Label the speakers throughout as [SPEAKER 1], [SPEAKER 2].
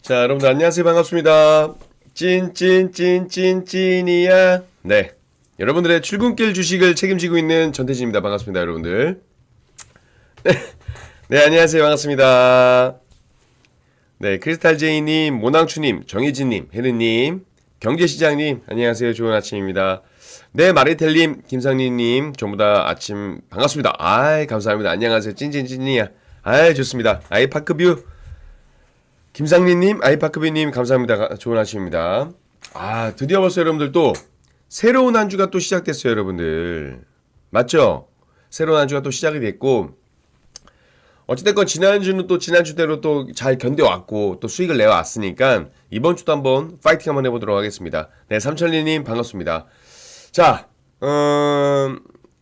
[SPEAKER 1] 자, 여러분들 안녕하세요. 반갑습니다. 찐이야. 네. 여러분들의 출근길 주식을 책임지고 있는 전태진입니다. 반갑습니다, 여러분들. 네, 안녕하세요. 반갑습니다. 네, 크리스탈제이님, 모낭추님, 정혜진님, 혜르님, 경제시장님, 안녕하세요. 좋은 아침입니다. 네, 마리텔님, 김상리님, 전부 다 아침 반갑습니다. 아이, 감사합니다. 안녕하세요. 찐이야. 아이, 좋습니다. 아이파크뷰. 김상민님, 아이파크비님 감사합니다. 좋은 아침입니다. 아, 드디어 벌써 여러분들 또 새로운 한 주가 또 시작됐어요, 여러분들. 맞죠? 새로운 한 주가 또 시작이 됐고, 어찌됐건 지난주는 또 지난주대로 또 잘 견뎌왔고, 또 수익을 내왔으니까, 이번 주도 한번 파이팅 한번 해보도록 하겠습니다. 네, 삼천리님 반갑습니다. 자,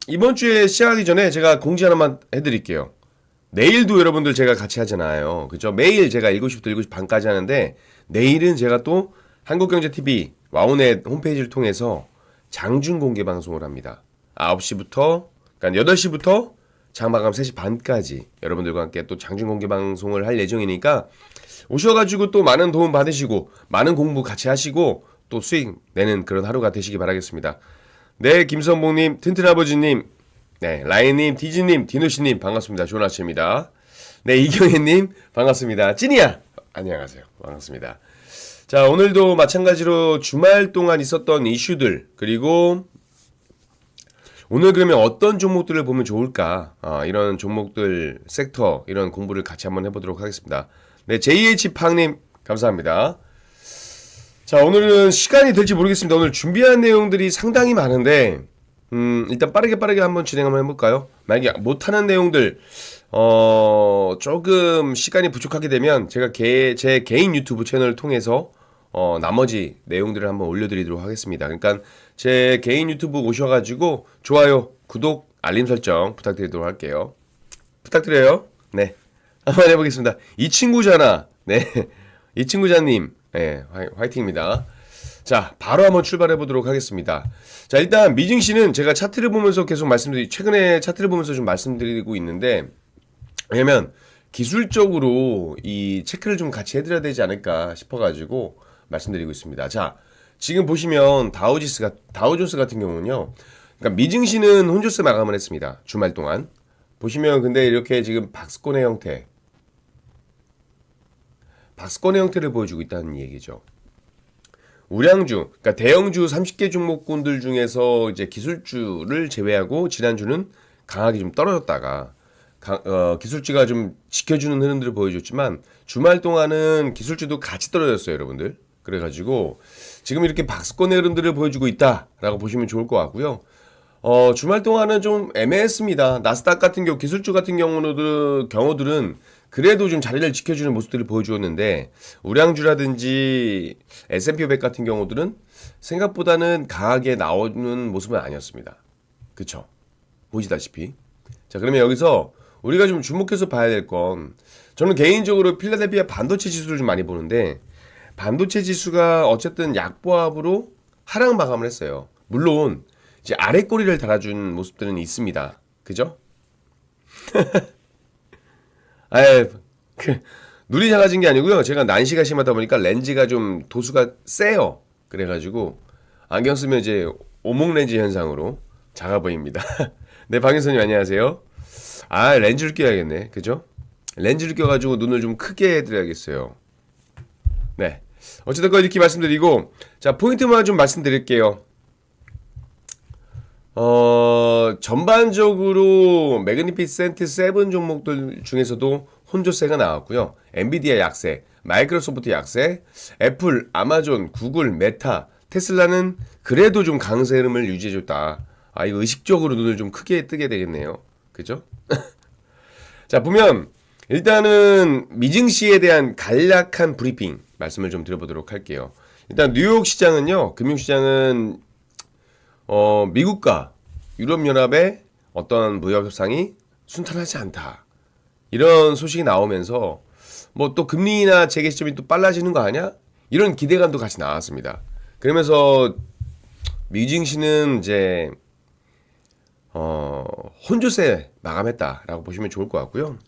[SPEAKER 1] 이번 주에 시작하기 전에 제가 공지 하나만 해드릴게요. 내일도 여러분들 제가 같이 하잖아요. 그죠? 매일 제가 7시부터 7시 반까지 하는데, 내일은 제가 또 한국경제TV 와우넷 홈페이지를 통해서 장중 공개 방송을 합니다. 9시부터, 그러니까 8시부터 장마감 3시 반까지 여러분들과 함께 또 장중 공개 방송을 할 예정이니까 오셔가지고 또 많은 도움 받으시고, 많은 공부 같이 하시고, 또 수익 내는 그런 하루가 되시기 바라겠습니다. 네, 김선봉님, 튼튼아버지님, 네, 라인님, 디즈님, 디노시님 반갑습니다. 좋은 아침입니다. 네, 이경혜님 반갑습니다. 찐이야 안녕하세요. 반갑습니다. 자, 오늘도 마찬가지로 주말 동안 있었던 이슈들, 그리고 오늘 그러면 어떤 종목들을 보면 좋을까, 이런 종목들 섹터 이런 공부를 같이 한번 해보도록 하겠습니다. 네, JH팡님 감사합니다. 자, 오늘은 시간이 될지 모르겠습니다. 오늘 준비한 내용들이 상당히 많은데 일단 빠르게 한번 진행 한번 해볼까요? 만약에 못하는 내용들, 조금 시간이 부족하게 되면 제가 제 개인 유튜브 채널을 통해서, 나머지 내용들을 한번 올려드리도록 하겠습니다. 그러니까 제 개인 유튜브 오셔가지고 좋아요, 구독, 알림 설정 부탁드리도록 할게요. 부탁드려요. 네. 한번 해보겠습니다. 이 친구잖아. 네. 이 친구자님. 네. 화이팅입니다. 자, 바로 한번 출발해 보도록 하겠습니다. 자, 일단 미징 씨는 제가 차트를 보면서 계속 최근에 차트를 보면서 좀 말씀드리고 있는데, 왜냐면 기술적으로 이 체크를 좀 같이 해드려야 되지 않을까 싶어가지고 말씀드리고 있습니다. 자, 지금 보시면 다우존스 같은 경우는요, 그러니까 미징 씨는 혼조세 마감을 했습니다. 주말 동안. 보시면 근데 이렇게 지금 박스권의 형태를 보여주고 있다는 얘기죠. 우량주, 그러니까 대형주 30개 종목군들 중에서 이제 기술주를 제외하고 지난주는 강하게 좀 떨어졌다가 기술주가 좀 지켜주는 흐름들을 보여줬지만 주말 동안은 기술주도 같이 떨어졌어요, 여러분들. 그래가지고 지금 이렇게 박스권의 흐름들을 보여주고 있다라고 보시면 좋을 것 같고요. 주말 동안은 좀 애매했습니다. 나스닥 같은 경우, 기술주 같은 경우들은 그래도 좀 자리를 지켜주는 모습들을 보여주었는데, 우량주라든지 S&P 500 같은 경우들은 생각보다는 강하게 나오는 모습은 아니었습니다. 그쵸? 보시다시피. 자, 그러면 여기서 우리가 좀 주목해서 봐야 될 건, 저는 개인적으로 필라델피아 반도체 지수를 좀 많이 보는데, 반도체 지수가 어쨌든 약보합으로 하락 마감을 했어요. 물론 이제 아래 꼬리를 달아준 모습들은 있습니다. 그죠? 눈이 작아진 게 아니고요. 제가 난시가 심하다 보니까 렌즈가 좀 도수가 세요. 그래가지고 안경 쓰면 이제 오목렌즈 현상으로 작아 보입니다. 네, 박인선님 안녕하세요. 렌즈를 껴야겠네. 그죠? 렌즈를 껴가지고 눈을 좀 크게 해드려야겠어요. 네. 어쨌든 이렇게 말씀드리고, 자, 포인트만 좀 말씀드릴게요. 전반적으로 매그니피센트 7 종목들 중에서도 혼조세가 나왔고요. 엔비디아 약세, 마이크로소프트 약세, 애플, 아마존, 구글, 메타, 테슬라는 그래도 좀 강세 흐름을 유지해줬다. 이거 의식적으로 눈을 좀 크게 뜨게 되겠네요. 그죠? 자, 보면 일단은 미증시에 대한 간략한 브리핑 말씀을 좀 드려보도록 할게요. 일단 뉴욕 시장은요, 금융시장은 미국과 유럽연합의 어떤 무역 협상이 순탄하지 않다, 이런 소식이 나오면서 뭐 또 금리나 재개 시점이 또 빨라지는 거 아니야? 이런 기대감도 같이 나왔습니다. 그러면서 미증시는 이제 혼조세 마감했다라고 보시면 좋을 것 같고요.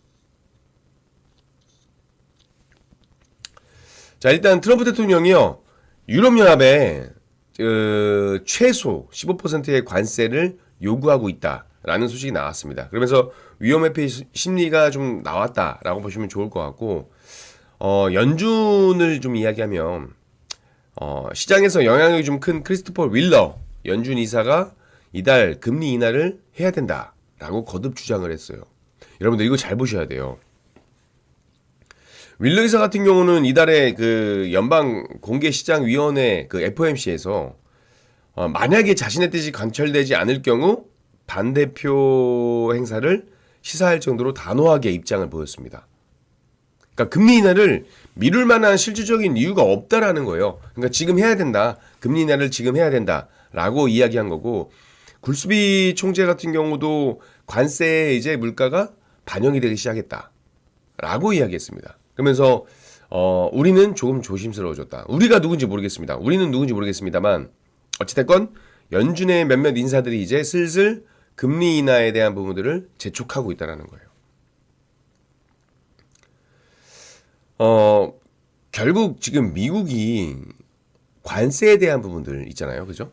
[SPEAKER 1] 자, 일단 트럼프 대통령이요. 유럽연합에 최소 15%의 관세를 요구하고 있다라는 소식이 나왔습니다. 그러면서 위험회피 심리가 좀 나왔다라고 보시면 좋을 것 같고, 연준을 좀 이야기하면, 시장에서 영향력이 좀 큰 크리스토퍼 윌러 연준 이사가 이달 금리 인하를 해야 된다라고 거듭 주장을 했어요. 여러분들 이거 잘 보셔야 돼요. 윌러 이사 같은 경우는 이달에 그 연방 공개시장위원회 그 FOMC에서 만약에 자신의 뜻이 관철되지 않을 경우 반대표 행사를 시사할 정도로 단호하게 입장을 보였습니다. 그러니까 금리 인하를 미룰 만한 실질적인 이유가 없다라는 거예요. 그러니까 지금 해야 된다. 금리 인하를 지금 해야 된다라고 이야기한 거고, 굴스비 총재 같은 경우도 관세에 이제 물가가 반영이 되기 시작했다라고 이야기했습니다. 그러면서 우리는 조금 조심스러워졌다. 우리가 누군지 모르겠습니다. 우리는 누군지 모르겠습니다만 어찌됐건 연준의 몇몇 인사들이 이제 슬슬 금리 인하에 대한 부분들을 재촉하고 있다는 거예요. 결국 지금 미국이 관세에 대한 부분들 있잖아요. 그죠?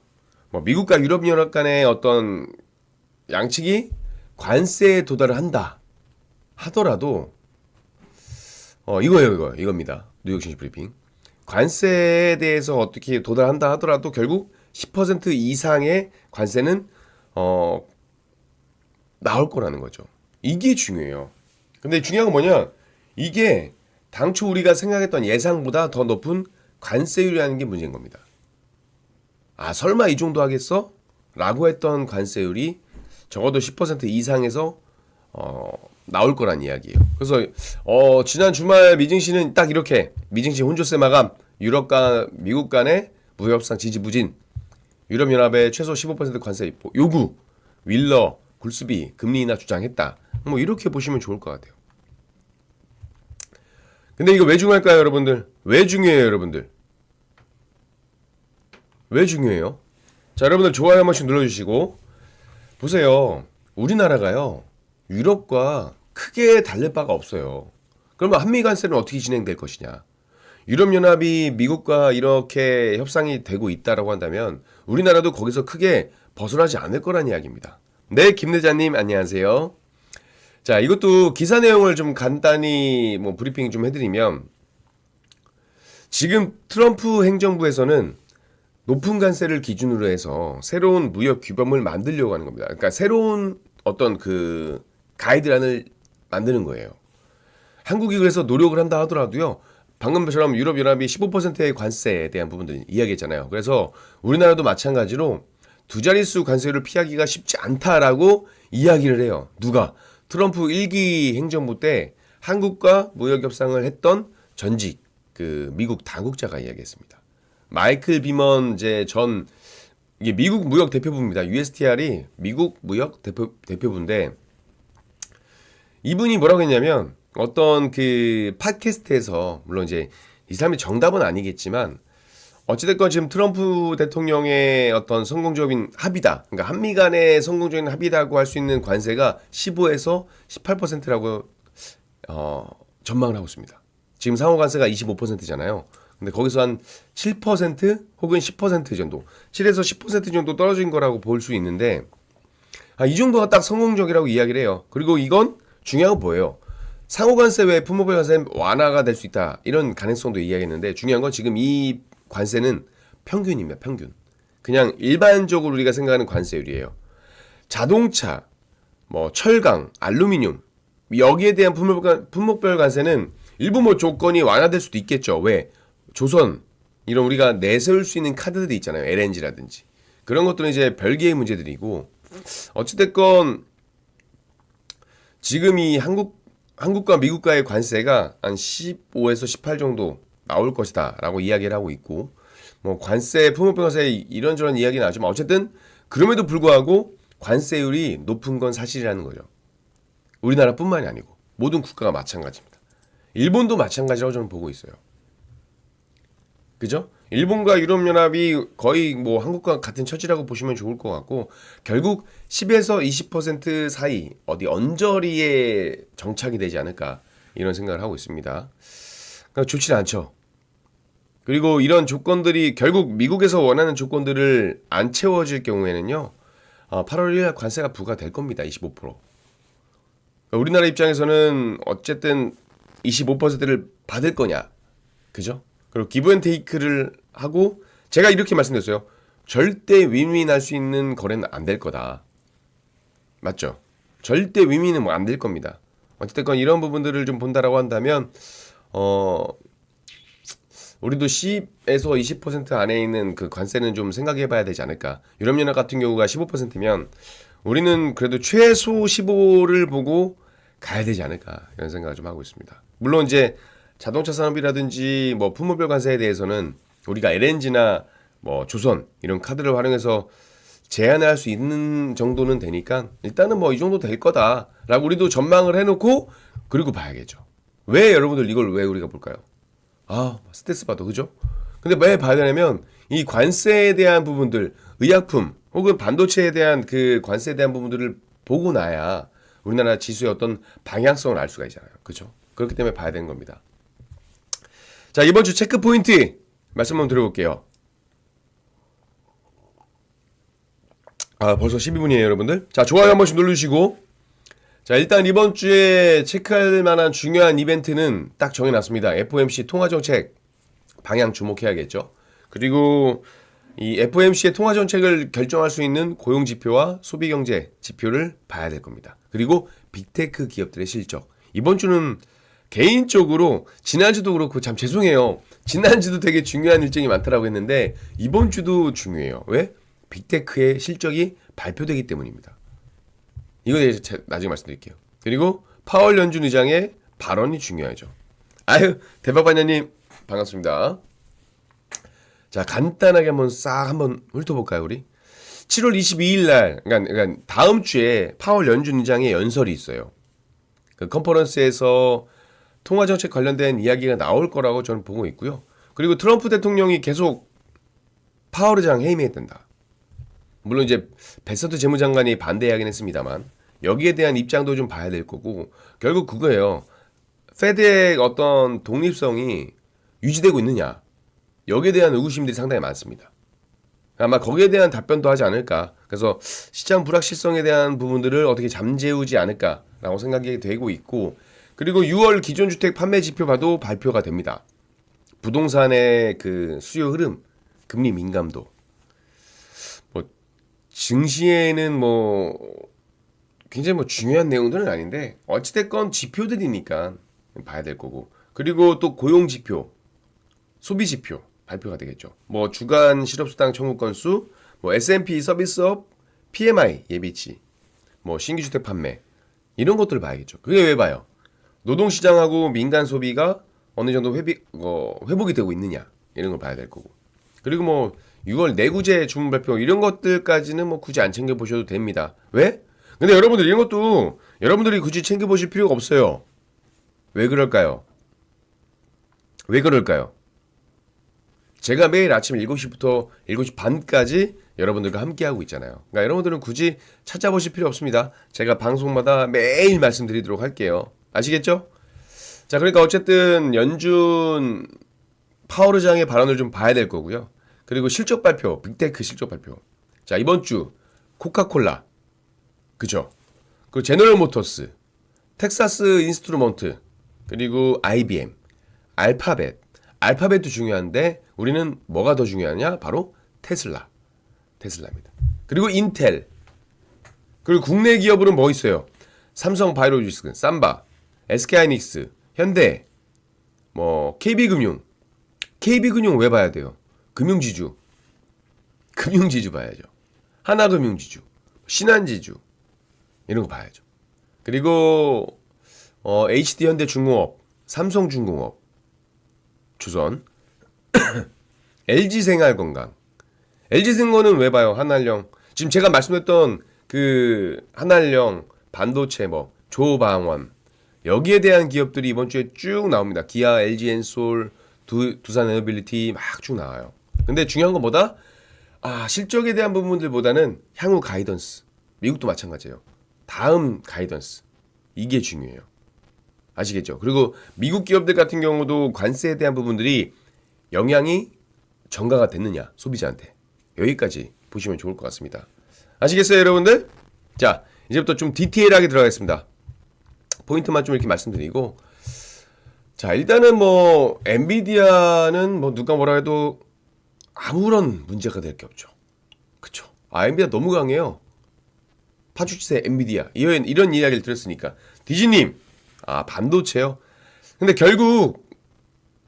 [SPEAKER 1] 뭐 미국과 유럽연합 간의 어떤 양측이 관세에 도달을 한다 하더라도 이겁니다. 뉴욕 증시 브리핑. 관세에 대해서 어떻게 도달한다 하더라도 결국 10% 이상의 관세는 나올 거라는 거죠. 이게 중요해요. 근데 중요한 건 뭐냐? 이게 당초 우리가 생각했던 예상보다 더 높은 관세율이라는 게 문제인 겁니다. 아, 설마 이 정도 하겠어? 라고 했던 관세율이 적어도 10% 이상에서 나올 거란 이야기예요. 그래서 지난 주말 미증시는 딱 이렇게 미증시 혼조세 마감, 유럽과 미국 간의 무협상 지지부진, 유럽연합의 최소 15% 관세 요구, 윌러, 굴스비 금리 인하 주장했다. 뭐 이렇게 보시면 좋을 것 같아요. 근데 이거 왜 중요할까요, 여러분들? 왜 중요해요, 여러분들? 왜 중요해요? 자, 여러분들 좋아요 한 번씩 눌러주시고 보세요. 우리나라가요 유럽과 크게 다를 바가 없어요. 그러면 한미 관세는 어떻게 진행될 것이냐? 유럽연합이 미국과 이렇게 협상이 되고 있다라고 한다면 우리나라도 거기서 크게 벗어나지 않을 거란 이야기입니다. 네, 김대자님 안녕하세요. 자, 이것도 기사 내용을 좀 간단히 브리핑 좀 해드리면, 지금 트럼프 행정부에서는 높은 관세를 기준으로 해서 새로운 무역 규범을 만들려고 하는 겁니다. 그러니까 새로운 어떤 그 가이드라인을 만드는 거예요. 한국이 그래서 노력을 한다 하더라도요, 방금처럼 유럽연합이 15%의 관세에 대한 부분들 이야기했잖아요. 그래서 우리나라도 마찬가지로 두 자릿수 관세율을 피하기가 쉽지 않다라고 이야기를 해요. 누가? 트럼프 1기 행정부 때 한국과 무역 협상을 했던 전직 그 미국 당국자가 이야기했습니다. 마이클 비먼 이제 이게 미국 무역 대표부입니다. USTR이 미국 무역 대표부인데, 이분이 뭐라고 했냐면 어떤 그 팟캐스트에서, 물론 이제 이 사람이 정답은 아니겠지만 어찌됐건 지금 트럼프 대통령의 어떤 성공적인 합의다. 그러니까 한미 간의 성공적인 합의다고 할 수 있는 관세가 15에서 18%라고 전망을 하고 있습니다. 지금 상호 관세가 25%잖아요. 근데 거기서 한 7% 혹은 10% 정도, 7에서 10% 정도 떨어진 거라고 볼 수 있는데, 이 정도가 딱 성공적이라고 이야기를 해요. 그리고 이건 중요한 건 뭐예요? 상호 관세 외에 품목별 관세 완화가 될 수 있다. 이런 가능성도 이야기했는데, 중요한 건 지금 이 관세는 평균입니다. 평균. 그냥 일반적으로 우리가 생각하는 관세율이에요. 자동차, 철강, 알루미늄, 여기에 대한 품목별 관세는 일부 조건이 완화될 수도 있겠죠. 왜? 조선, 이런 우리가 내세울 수 있는 카드들이 있잖아요. LNG라든지. 그런 것들은 이제 별개의 문제들이고, 어찌됐건 지금 이 한국과 미국과의 관세가 한 15에서 18 정도 나올 것이다 라고 이야기를 하고 있고, 관세, 품목별 관세 이런저런 이야기 나지만 어쨌든 그럼에도 불구하고 관세율이 높은 건 사실이라는 거죠. 우리나라뿐만이 아니고 모든 국가가 마찬가지입니다. 일본도 마찬가지라고 저는 보고 있어요. 그죠? 일본과 유럽연합이 거의 한국과 같은 처지라고 보시면 좋을 것 같고, 결국 10에서 20% 사이 어디 언저리에 정착이 되지 않을까 이런 생각을 하고 있습니다. 그러니까 좋지 않죠. 그리고 이런 조건들이 결국 미국에서 원하는 조건들을 안 채워질 경우에는요. 8월 1일 관세가 부과될 겁니다. 25%. 우리나라 입장에서는 어쨌든 25%를 받을 거냐. 그죠? 그리고 기브앤테이크를 하고 제가 이렇게 말씀드렸어요. 절대 윈윈할 수 있는 거래는 안 될 거다. 맞죠? 절대 윈윈은 뭐 안 될 겁니다. 어쨌든 이런 부분들을 좀 본다라고 한다면 우리도 10에서 20% 안에 있는 그 관세는 좀 생각해 봐야 되지 않을까. 유럽연합 같은 경우가 15%면 우리는 그래도 최소 15를 보고 가야 되지 않을까. 이런 생각을 좀 하고 있습니다. 물론 이제 자동차 산업이라든지 뭐 품목별 관세에 대해서는 우리가 LNG나 뭐 조선 이런 카드를 활용해서 제한을 할 수 있는 정도는 되니까 일단은 뭐 이 정도 될 거다라고 우리도 전망을 해놓고 그리고 봐야겠죠. 왜 여러분들 이걸 왜 우리가 볼까요? 스트레스 받아, 그죠? 근데 왜 봐야 되냐면 이 관세에 대한 부분들, 의약품 혹은 반도체에 대한 그 관세에 대한 부분들을 보고 나야 우리나라 지수의 어떤 방향성을 알 수가 있잖아요, 그죠? 그렇기 때문에 봐야 되는 겁니다. 자, 이번 주 체크 포인트 말씀 한번 드려볼게요. 벌써 12분이에요, 여러분들. 자, 좋아요 한 번씩 눌러주시고. 자, 일단 이번 주에 체크할 만한 중요한 이벤트는 딱 정해놨습니다. FOMC 통화정책 방향 주목해야겠죠. 그리고 이 FOMC의 통화정책을 결정할 수 있는 고용지표와 소비경제 지표를 봐야 될 겁니다. 그리고 빅테크 기업들의 실적. 이번 주는 개인적으로 지난주도 그렇고 참 죄송해요. 지난주도 되게 중요한 일정이 많다라고 했는데 이번 주도 중요해요. 왜? 빅테크의 실적이 발표되기 때문입니다. 이거에 대해서 나중에 말씀드릴게요. 그리고 파월 연준 의장의 발언이 중요하죠. 대박반야님 반갑습니다. 자, 간단하게 한번 훑어볼까요, 우리? 7월 22일 날, 그러니까 다음 주에 파월 연준 의장의 연설이 있어요. 그 컨퍼런스에서 통화정책 관련된 이야기가 나올 거라고 저는 보고 있고요. 그리고 트럼프 대통령이 계속 파월 의장 해임해야 된다. 물론 이제 베서트 재무장관이 반대하긴 했습니다만 여기에 대한 입장도 좀 봐야 될 거고 결국 그거예요. 페드의 어떤 독립성이 유지되고 있느냐. 여기에 대한 의구심들이 상당히 많습니다. 아마 거기에 대한 답변도 하지 않을까. 그래서 시장 불확실성에 대한 부분들을 어떻게 잠재우지 않을까라고 생각이 되고 있고 그리고 6월 기존주택 판매 지표 봐도 발표가 됩니다. 부동산의 그 수요 흐름, 금리 민감도 증시에는 뭐 굉장히 뭐 중요한 내용들은 아닌데 어찌됐건 지표들이니까 봐야 될 거고 그리고 또 고용지표, 소비지표 발표가 되겠죠. 뭐 주간 실업수당 청구 건수, 뭐 S&P 서비스업, PMI 예비치, 뭐 신규주택 판매 이런 것들을 봐야겠죠. 그게 왜 봐요? 노동시장하고 민간 소비가 어느 정도 회복이 되고 있느냐 이런 걸 봐야 될 거고 그리고 뭐 6월 내구재 주문 발표 이런 것들까지는 뭐 굳이 안 챙겨보셔도 됩니다. 왜? 근데 여러분들 이런 것도 여러분들이 굳이 챙겨보실 필요가 없어요. 왜 그럴까요? 왜 그럴까요? 제가 매일 아침 7시부터 7시 반까지 여러분들과 함께하고 있잖아요. 그러니까 여러분들은 굳이 찾아보실 필요 없습니다. 제가 방송마다 매일 말씀드리도록 할게요. 아시겠죠? 자, 그러니까 어쨌든 연준 파월 의장의 발언을 좀 봐야 될 거고요. 그리고 실적 발표, 빅테크 실적 발표. 자, 이번 주 코카콜라, 그죠? 그리고 제너럴 모터스, 텍사스 인스트루먼트, 그리고 IBM, 알파벳도 중요한데 우리는 뭐가 더 중요하냐? 바로 테슬라입니다. 그리고 인텔, 그리고 국내 기업으로는 뭐 있어요? 삼성 바이오로직스, 삼바, SK하이닉스, 현대, 뭐 KB금융 왜 봐야 돼요? 금융지주 봐야죠. 하나금융지주, 신한지주 이런 거 봐야죠. 그리고 HD현대중공업, 삼성중공업, 조선, LG생활건강. LG생활은 왜 봐요? 한알령. 지금 제가 말씀했던 그 한알령, 반도체 뭐 조방원 여기에 대한 기업들이 이번 주에 쭉 나옵니다. 기아, LG엔솔, 두산에너빌리티 막 쭉 나와요. 근데 중요한 건 뭐다? 실적에 대한 부분들보다는 향후 가이던스. 미국도 마찬가지예요. 다음 가이던스. 이게 중요해요. 아시겠죠? 그리고 미국 기업들 같은 경우도 관세에 대한 부분들이 영향이 전가가 됐느냐 소비자한테 여기까지 보시면 좋을 것 같습니다. 아시겠어요 여러분들? 자 이제부터 좀 디테일하게 들어가겠습니다. 포인트만 좀 이렇게 말씀드리고 자 일단은 뭐 엔비디아는 뭐 누가 뭐라 해도 아무런 문제가 될 게 없죠. 그쵸? 엔비디아 너무 강해요. 파주치세 엔비디아 이런 이야기를 들었으니까 디지님 반도체요? 근데 결국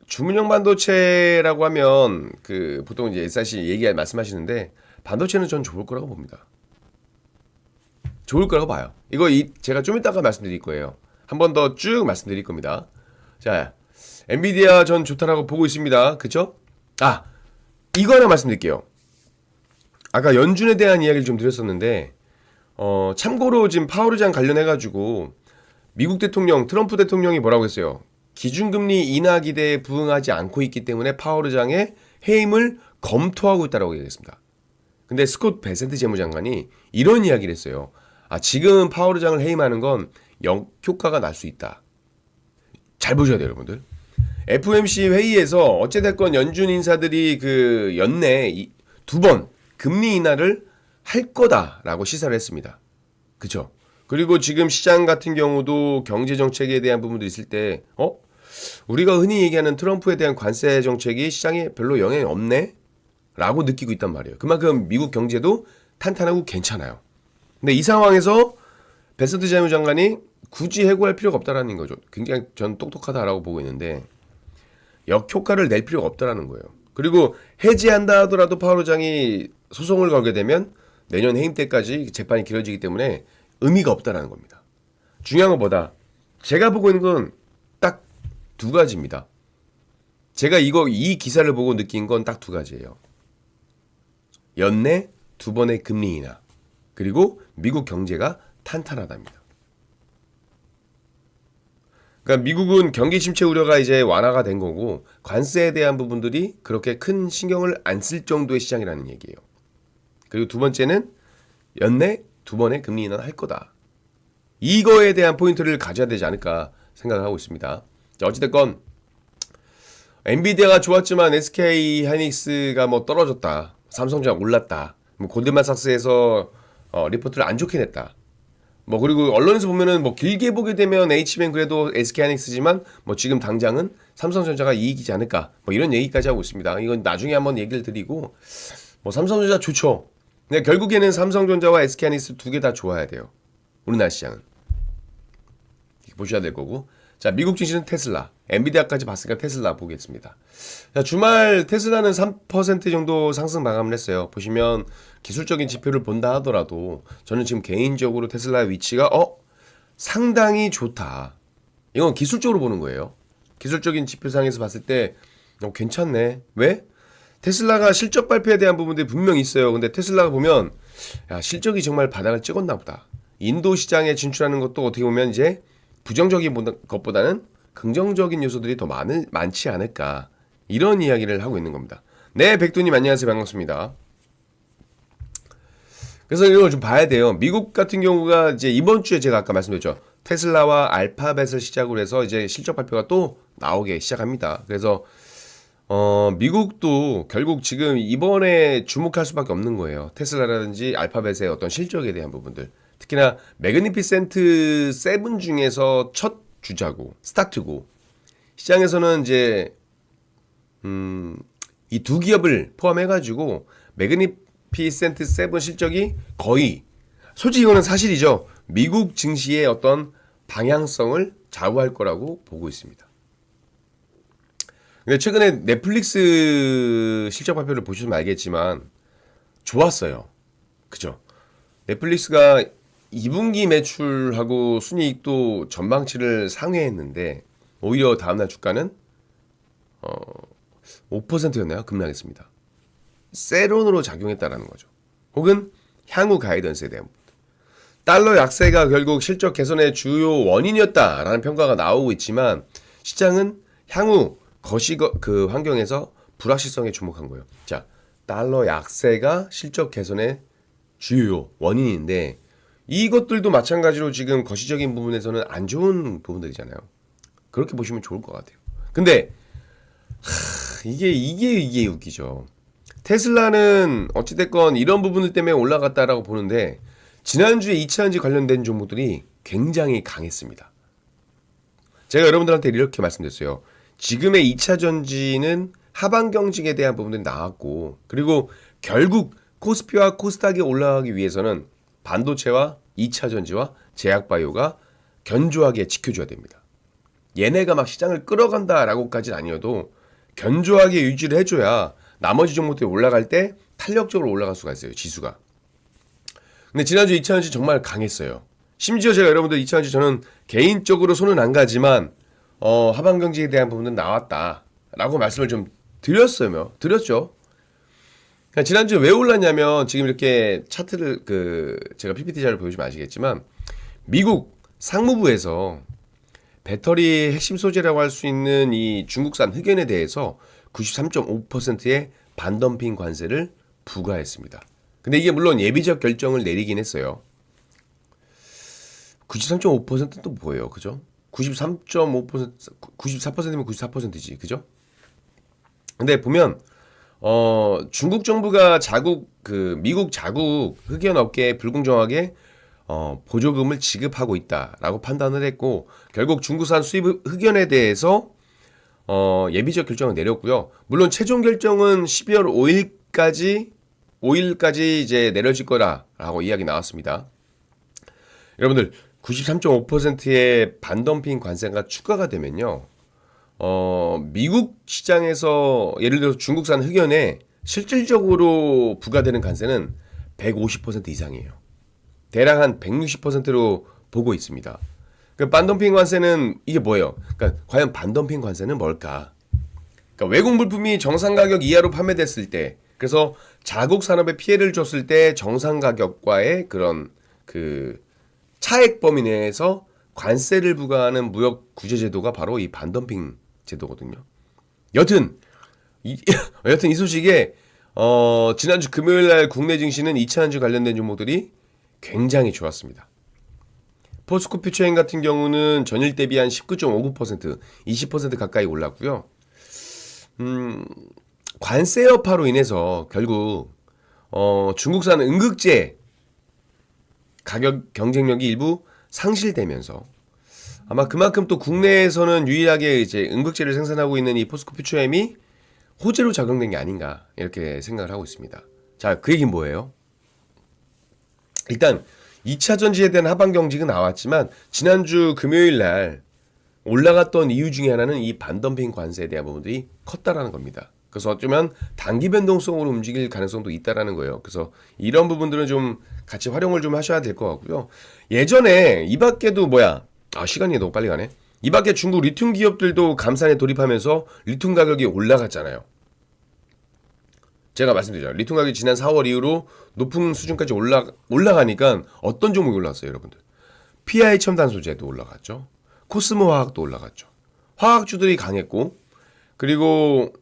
[SPEAKER 1] 주문형 반도체라고 하면 그 보통 이제 SRC 말씀하시는데 반도체는 전 좋을 거라고 봅니다. 좋을 거라고 봐요. 이거 제가 좀 이따가 말씀드릴 거예요. 한 번 더 쭉 말씀드릴 겁니다. 자, 엔비디아 전 좋다라고 보고 있습니다. 그쵸? 이거 하나 말씀드릴게요. 아까 연준에 대한 이야기를 좀 드렸었는데 참고로 지금 파월의장 관련해가지고 미국 대통령 트럼프 대통령이 뭐라고 했어요? 기준금리 인하 기대에 부응하지 않고 있기 때문에 파월의장의 해임을 검토하고 있다고 얘기했습니다. 근데 스콧 베센트 재무장관이 이런 이야기를 했어요. 지금 파월의장을 해임하는 건 역효과가 날 수 있다. 잘 보셔야 돼요, 여러분들. FOMC 회의에서 어찌됐건 연준 인사들이 그 연내 2번 금리 인하를 할 거다라고 시사를 했습니다. 그쵸? 그리고 지금 시장 같은 경우도 경제 정책에 대한 부분도 있을 때, 우리가 흔히 얘기하는 트럼프에 대한 관세 정책이 시장에 별로 영향이 없네? 라고 느끼고 있단 말이에요. 그만큼 미국 경제도 탄탄하고 괜찮아요. 근데 이 상황에서 베센트 재무장관이 굳이 해고할 필요가 없다라는 거죠. 굉장히 전 똑똑하다라고 보고 있는데 역효과를 낼 필요가 없다라는 거예요. 그리고 해지한다 하더라도 파월 의장이 소송을 걸게 되면 내년 해임 때까지 재판이 길어지기 때문에 의미가 없다라는 겁니다. 중요한 것보다 제가 보고 있는 건 딱 두 가지입니다. 제가 이 기사를 보고 느낀 건 딱 두 가지예요. 연내 2번의 금리 인하 그리고 미국 경제가 탄탄하답니다. 그러니까 미국은 경기 침체 우려가 이제 완화가 된 거고 관세에 대한 부분들이 그렇게 큰 신경을 안 쓸 정도의 시장이라는 얘기예요. 그리고 두 번째는 연내 2번의 금리 인하를 할 거다. 이거에 대한 포인트를 가져야 되지 않을까 생각하고 있습니다. 자, 어찌됐건 엔비디아가 좋았지만 SK 하이닉스가 뭐 떨어졌다. 삼성전자 올랐다. 뭐 골드만삭스에서 리포트를 안 좋게 냈다. 뭐 그리고 언론에서 보면은 뭐 길게 보게 되면 H뱅 그래도 SK 하이닉스지만 뭐 지금 당장은 삼성전자가 이익이지 않을까. 뭐 이런 얘기까지 하고 있습니다. 이건 나중에 한번 얘기를 드리고 뭐 삼성전자 좋죠. 근데 결국에는 삼성전자와 SK 하이닉스 두 개 다 좋아야 돼요. 우리나라 시장은. 보셔야 될 거고. 자, 미국 증시는 테슬라, 엔비디아까지 봤으니까 테슬라 보겠습니다. 자, 주말 테슬라는 3% 정도 상승 마감을 했어요. 보시면 기술적인 지표를 본다 하더라도 저는 지금 개인적으로 테슬라의 위치가 상당히 좋다. 이건 기술적으로 보는 거예요. 기술적인 지표상에서 봤을 때 괜찮네. 왜? 테슬라가 실적 발표에 대한 부분들이 분명히 있어요. 근데 테슬라가 보면 실적이 정말 바닥을 찍었나 보다. 인도 시장에 진출하는 것도 어떻게 보면 이제 부정적인 것보다는 긍정적인 요소들이 더 많지 않을까 이런 이야기를 하고 있는 겁니다. 네, 백두님 안녕하세요. 반갑습니다. 그래서 이걸 좀 봐야 돼요. 미국 같은 경우가 이제 이번 주에 제가 아까 말씀드렸죠. 테슬라와 알파벳을 시작으로 해서 이제 실적 발표가 또 나오게 시작합니다. 그래서 미국도 결국 지금 이번에 주목할 수밖에 없는 거예요. 테슬라라든지 알파벳의 어떤 실적에 대한 부분들. 특히나 매그니피센트 7 중에서 첫 주자고 스타트고 시장에서는 이제 이 두 기업을 포함해가지고 매그니피센트 7 실적이 거의 솔직히 이거는 사실이죠. 미국 증시의 어떤 방향성을 좌우할 거라고 보고 있습니다. 근데 최근에 넷플릭스 실적 발표를 보시면 알겠지만 좋았어요. 그죠? 넷플릭스가 2분기 매출하고 순이익도 전망치를 상회했는데 오히려 다음날 주가는 5%였나요? 급락했습니다. 세론으로 작용했다라는 거죠. 혹은 향후 가이던스에 대한 부분. 달러 약세가 결국 실적 개선의 주요 원인이었다라는 평가가 나오고 있지만 시장은 향후 그 환경에서 불확실성에 주목한 거예요. 자, 달러 약세가 실적 개선의 주요 원인인데 이것들도 마찬가지로 지금 거시적인 부분에서는 안 좋은 부분들이잖아요. 그렇게 보시면 좋을 것 같아요. 근데 이게 웃기죠. 테슬라는 어찌됐건 이런 부분들 때문에 올라갔다라고 보는데 지난주에 2차전지 관련된 종목들이 굉장히 강했습니다. 제가 여러분들한테 이렇게 말씀드렸어요. 지금의 2차전지는 하방 경직에 대한 부분들이 나왔고, 그리고 결국 코스피와 코스닥이 올라가기 위해서는 반도체와 2차전지와 제약바이오가 견조하게 지켜줘야 됩니다. 얘네가 막 시장을 끌어간다라고까지는 아니어도 견조하게 유지를 해줘야 나머지 종목들이 올라갈 때 탄력적으로 올라갈 수가 있어요, 지수가. 근데 지난주 2차전지 정말 강했어요. 심지어 제가 여러분들 2차전지 저는 개인적으로 손은 안 가지만 하방 경직에 대한 부분은 나왔다라고 말씀을 좀 드렸죠. 그러니까 지난주에 왜 올랐냐면 지금 이렇게 차트를 제가 PPT 자료 보여주면 아시겠지만 미국 상무부에서 배터리 핵심 소재라고 할 수 있는 이 중국산 흑연에 대해서 93.5%의 반덤핑 관세를 부과했습니다. 근데 이게 물론 예비적 결정을 내리긴 했어요. 93.5%는 또 뭐예요? 그죠? 93.5%, 94%면 94%지. 그죠? 근데 보면 중국 정부가 미국 자국 흑연 업계에 불공정하게 보조금을 지급하고 있다라고 판단을 했고, 결국 중국산 수입 흑연에 대해서 예비적 결정을 내렸고요. 물론 최종 결정은 12월 5일까지 이제 내려질 거라고 이야기 나왔습니다. 여러분들 93.5%의 반덤핑 관세가 추가가 되면요. 미국 시장에서 예를 들어서 중국산 흑연에 실질적으로 부과되는 관세는 150% 이상이에요. 대략 한 160%로 보고 있습니다. 그 반덤핑 관세는 이게 뭐예요? 그러니까 과연 반덤핑 관세는 뭘까? 그러니까 외국 물품이 정상 가격 이하로 판매됐을 때, 그래서 자국 산업에 피해를 줬을 때 정상 가격과의 그런 차액 범위 내에서 관세를 부과하는 무역 구제 제도가 바로 이 반덤핑 제도거든요. 여튼 이 소식에 지난주 금요일 날 국내 증시는 2차전지 관련된 종목들이 굉장히 좋았습니다. 포스코 퓨처엠 같은 경우는 전일 대비 한 19.59%, 20% 가까이 올랐고요. 관세 여파로 인해서 결국 중국산 응급제 가격 경쟁력이 일부 상실되면서 아마 그만큼 또 국내에서는 유일하게 이제 응급제를 생산하고 있는 이 포스코 퓨처엠이 호재로 작용된 게 아닌가 이렇게 생각을 하고 있습니다. 자, 그 얘기는 뭐예요? 일단 2차 전지에 대한 하방 경직은 나왔지만 지난주 금요일 날 올라갔던 이유 중에 하나는 이 반덤핑 관세에 대한 부분들이 컸다라는 겁니다. 그래서 어쩌면 단기 변동성으로 움직일 가능성도 있다라는 거예요. 그래서 이런 부분들은 좀 같이 활용을 좀 하셔야 될 것 같고요. 예전에 이 밖에도 시간이 너무 빨리 가네. 이 밖에 중국 리튬 기업들도 감산에 돌입하면서 리튬 가격이 올라갔잖아요. 제가 말씀드렸죠. 리튬 가격이 지난 4월 이후로 높은 수준까지 올라가니까 어떤 종목이 올랐어요, 여러분들? PI 첨단 소재도 올라갔죠. 코스모 화학도 올라갔죠. 화학주들이 강했고, 그리고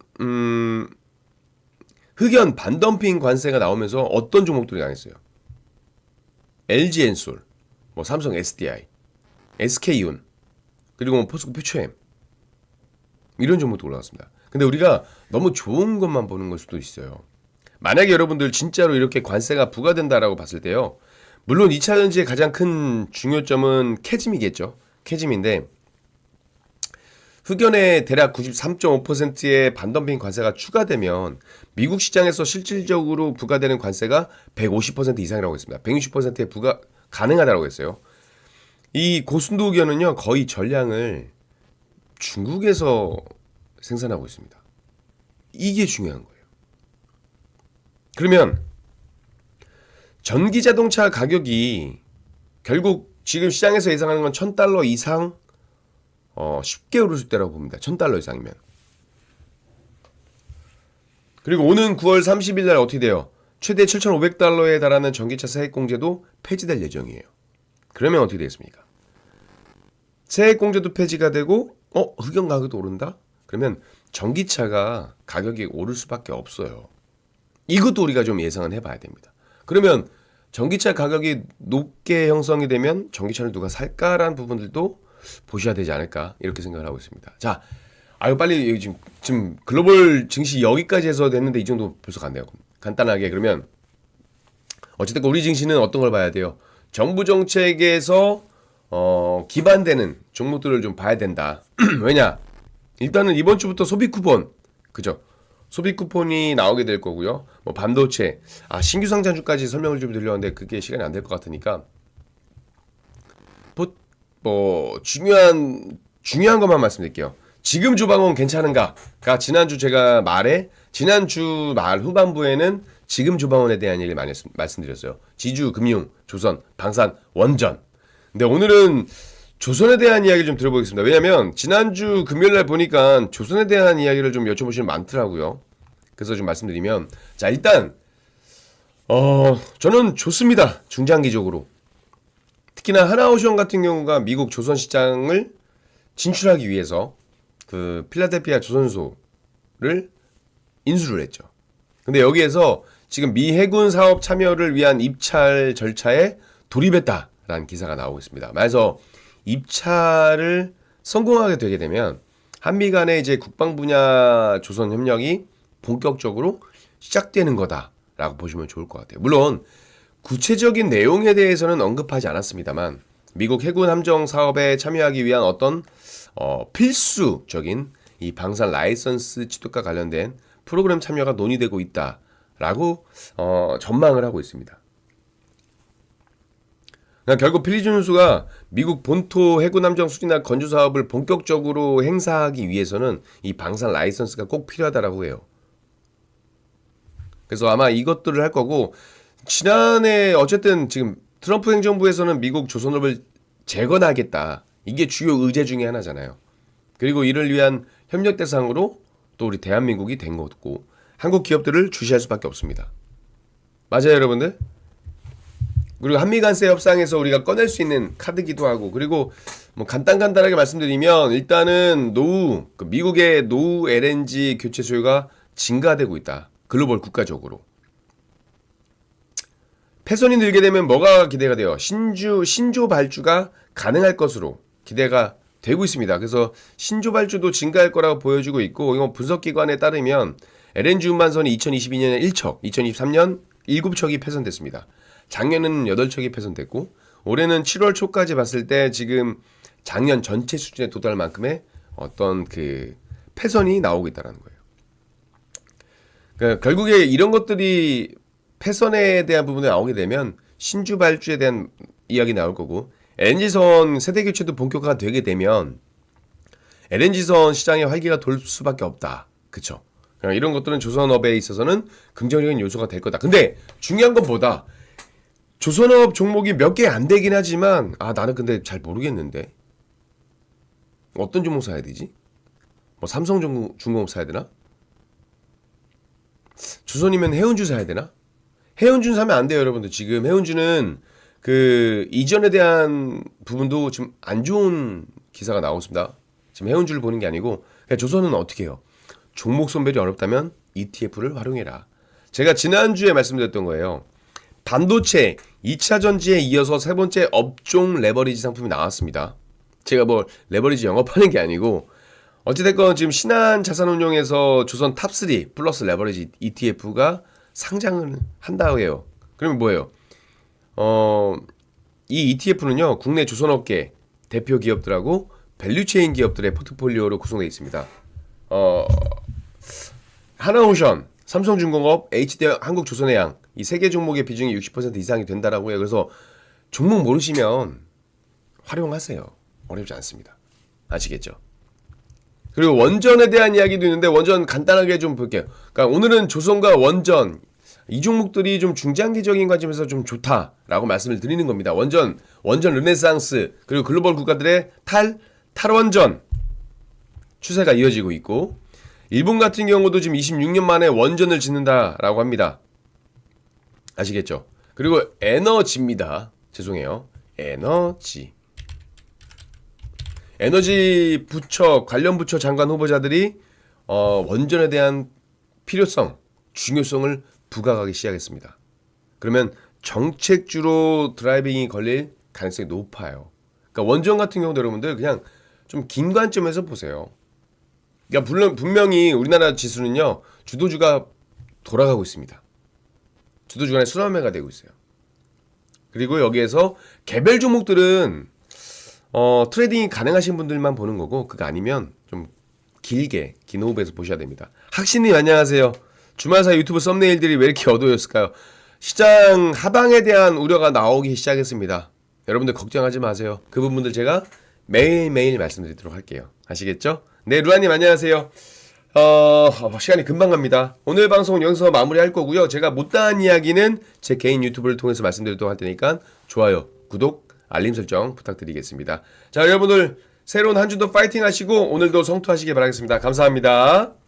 [SPEAKER 1] 흑연 반덤핑 관세가 나오면서 어떤 종목들이 강했어요? LG엔솔, 삼성 SDI, SK온, 그리고 포스코 퓨처엠 이런 종목도 올라갔습니다. 근데 우리가 너무 좋은 것만 보는 걸 수도 있어요. 만약에 여러분들 진짜로 이렇게 관세가 부과된다라고 봤을 때요. 물론 2차 전지의 가장 큰 중요점은 캐즘이겠죠. 캐즘인데 흑연에 대략 93.5%의 반덤핑 관세가 추가되면 미국 시장에서 실질적으로 부과되는 관세가 150% 이상이라고 했습니다. 160%의 부과 가능하다고 했어요. 이 고순도 흑연은요. 거의 전량을 중국에서 생산하고 있습니다. 이게 중요한 거예요. 그러면 전기자동차 가격이 결국 지금 시장에서 예상하는 건 $1,000 이상 쉽게 오를 수 있다고 봅니다. $1,000 이상이면. 그리고 오는 9월 30일 날 어떻게 돼요? 최대 $7,500에 달하는 전기차 세액공제도 폐지될 예정이에요. 그러면 어떻게 되겠습니까? 세액공제도 폐지가 되고 흑연 가격도 오른다? 그러면 전기차가 가격이 오를 수밖에 없어요. 이것도 우리가 좀 예상은 해봐야 됩니다. 그러면 전기차 가격이 높게 형성이 되면 전기차를 누가 살까라는 부분들도 보셔야 되지 않을까 이렇게 생각을 하고 있습니다. 자, 아유 빨리 여기 지금 글로벌 증시 여기까지 해서 됐는데 이 정도 벌써 갔네요. 간단하게 그러면 어쨌든 우리 증시는 어떤 걸 봐야 돼요? 정부 정책에서 기반되는 종목들을 좀 봐야 된다. 왜냐? 일단은 이번 주부터 소비 쿠폰, 그죠? 소비 쿠폰이 나오게 될 거고요. 뭐 반도체, 신규 상장주까지 설명을 좀 드렸는데 그게 시간이 안 될 것 같으니까 뭐 중요한 것만 말씀드릴게요. 지금 주방은 괜찮은가가 지난주 제가 지난주 말 후반부에는 지금 주방원에 대한 얘기를 많이 말씀드렸어요. 지주, 금융, 조선, 방산, 원전. 근데 오늘은 조선에 대한 이야기를 좀 들어보겠습니다. 왜냐면 지난주 금요일날 보니까 조선에 대한 이야기를 좀 여쭤보시는 많더라고요. 그래서 좀 말씀드리면 자 일단 저는 좋습니다. 중장기적으로. 특히나 하나오션 같은 경우가 미국 조선 시장을 진출하기 위해서 그 필라델피아 조선소를 인수를 했죠. 근데 여기에서 지금 미 해군 사업 참여를 위한 입찰 절차에 돌입했다라는 기사가 나오고 있습니다. 그래서 입찰을 성공하게 되게 되면 한미 간의 이제 국방 분야 조선 협력이 본격적으로 시작되는 거다라고 보시면 좋을 것 같아요. 물론 구체적인 내용에 대해서는 언급하지 않았습니다만 미국 해군 함정 사업에 참여하기 위한 어떤 필수적인 이 방산 라이선스 취득과 관련된 프로그램 참여가 논의되고 있다라고 전망을 하고 있습니다. 그러니까 결국 필리핀 선수가 미국 본토 해군 함정 수리나 건조 사업을 본격적으로 행사하기 위해서는 이 방산 라이선스가 꼭 필요하다라고 해요. 그래서 아마 이것들을 할 거고 지난해 어쨌든 지금 트럼프 행정부에서는 미국 조선업을 재건하겠다. 이게 주요 의제 중에 하나잖아요. 그리고 이를 위한 협력 대상으로 또 우리 대한민국이 된 거고 한국 기업들을 주시할 수밖에 없습니다. 맞아요, 여러분들? 그리고 한미 간세 협상에서 우리가 꺼낼 수 있는 카드기도 하고 그리고 뭐 간단하게 말씀드리면 일단은 미국의 노후 LNG 교체 수요가 증가되고 있다. 글로벌 국가적으로. 폐선이 늘게 되면 뭐가 기대가 돼요? 신조 발주가 가능할 것으로 기대가 되고 있습니다. 그래서 신조 발주도 증가할 거라고 보여지고 있고 이건 분석기관에 따르면 LNG 운반선이 2022년에 1척, 2023년 7척이 폐선됐습니다. 작년에는 8척이 폐선됐고 올해는 7월 초까지 봤을 때 지금 작년 전체 수준에 도달할 만큼의 어떤 그 폐선이 나오고 있다는 거예요. 그러니까 결국에 이런 것들이 폐선에 대한 부분에 나오게 되면 신주 발주에 대한 이야기 나올 거고 LNG선 세대 교체도 본격화가 되게 되면 LNG선 시장의 활기가 돌 수밖에 없다. 그쵸? 그러니까 이런 것들은 조선업에 있어서는 긍정적인 요소가 될 거다. 근데 중요한 건 뭐다? 조선업 종목이 몇 개 안 되긴 하지만 나는 근데 잘 모르겠는데 어떤 종목 사야 되지? 뭐 삼성중공업 사야 되나? 조선이면 해운주 사야 되나? 해운주는 사면 안 돼요, 여러분들. 지금 해운주는 그 이전에 대한 부분도 지금 안 좋은 기사가 나오고 있습니다. 지금 해운주를 보는 게 아니고 조선은 어떻게 해요? 종목 선별이 어렵다면 ETF를 활용해라. 제가 지난주에 말씀드렸던 거예요. 반도체 2차 전지에 이어서 세 번째 업종 레버리지 상품이 나왔습니다. 제가 뭐 레버리지 영업하는 게 아니고 어찌됐건 지금 신한자산운용에서 조선 탑3 플러스 레버리지 ETF가 상장을 한다고 해요. 그러면 뭐예요? 이 ETF는요 국내 조선업계 대표 기업들하고 밸류체인 기업들의 포트폴리오로 구성되어 있습니다. 하나오션, 삼성중공업, HD 한국조선해양 이 세 개 종목의 비중이 60% 이상이 된다라고 해요. 그래서 종목 모르시면 활용하세요. 어렵지 않습니다. 아시겠죠? 그리고 원전에 대한 이야기도 있는데 원전 간단하게 좀 볼게요. 그러니까 오늘은 조선과 원전 이 종목들이 좀 중장기적인 관점에서 좀 좋다라고 말씀을 드리는 겁니다. 원전 르네상스 그리고 글로벌 국가들의 탈원전 추세가 이어지고 있고 일본 같은 경우도 지금 26년 만에 원전을 짓는다라고 합니다. 아시겠죠? 그리고 에너지입니다. 죄송해요. 에너지 부처 관련 부처 장관 후보자들이 원전에 대한 필요성, 중요성을 부각하기 시작했습니다. 그러면 정책주로 드라이빙이 걸릴 가능성이 높아요. 그러니까 원전 같은 경우도 여러분들 그냥 좀 긴 관점에서 보세요. 그러니까 물론 분명히 우리나라 지수는요 주도주가 돌아가고 있습니다. 주도주 간의 순환매가 되고 있어요. 그리고 여기에서 개별 종목들은 트레이딩이 가능하신 분들만 보는 거고 그거 아니면 좀 길게 긴 호흡에서 보셔야 됩니다. 학신님 안녕하세요. 주말 사이 유튜브 썸네일들이 왜 이렇게 어두워졌을까요? 시장 하방에 대한 우려가 나오기 시작했습니다. 여러분들 걱정하지 마세요. 그 부분들 제가 매일매일 말씀드리도록 할게요. 아시겠죠? 네, 루아님 안녕하세요. 시간이 금방 갑니다. 오늘 방송은 여기서 마무리할 거고요. 제가 못다한 이야기는 제 개인 유튜브를 통해서 말씀드리도록 할 테니까 좋아요, 구독, 알림 설정 부탁드리겠습니다. 자, 여러분들 새로운 한 주도 파이팅 하시고 오늘도 성투하시길 바라겠습니다. 감사합니다.